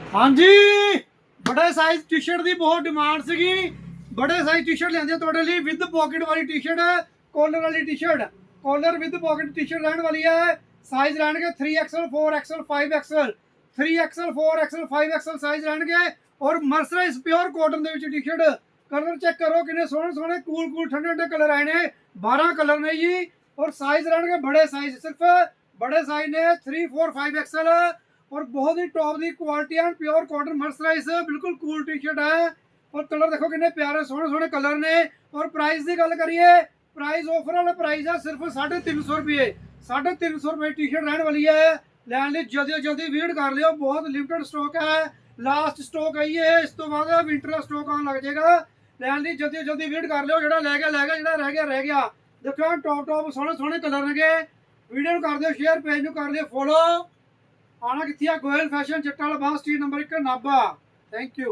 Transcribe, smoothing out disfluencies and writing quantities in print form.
हाँ जी, बड़े size T shirt की बहुत डिमांड सी। बड़े साइज टी शर्ट लिया थोड़े लिए विद पॉकेट वाली टी शर्ट, कॉलर वाली T shirt, collar with pocket T shirt रहने वाली है। साइज रहने 3XL 4XL 5XL, 3XL 4XL 5XL size रहने। और mercerise pure cotton T shirt. Colour check करो कितने सोहने सोहने कूल कूल ठंडे ठंडे कलर आए ने। 12 कलर ने जी। और साइज रहने बड़े साइज, सिर्फ बड़े साइज ने 3 4 5XL। और बहुत ही टॉप की क्वालिटी है, प्योर कॉटन मर्सराइज बिल्कुल कूल टी शर्ट है। और कलर देखो कितने प्यारे सोहने सोहने कलर ने। और प्राइस की गल करिए, प्राइस ऑफर वाला प्राइस है सिर्फ 350 रुपये। 350 रुपये टी शर्ट रहने वाली है। लैन ली जल्दी जल्दी वीड कर लियो, बहुत लिमिटेड स्टॉक है, लास्ट स्टॉक आई है। इस तो बाद विंटर का स्टॉक आने लग जाएगा। लैन ली जल्दी जल्दी वीड कर लियो, जो लै गया जो रह गया रह गया। देखो टॉप टॉप सोहने सोहने कलर ने। वीडियो कर दियो शेयर, पेज कर दियो फॉलो। आना कितनी गोयल फैशन चट्टा वाला बांस street number 1 Nabha. Thank you.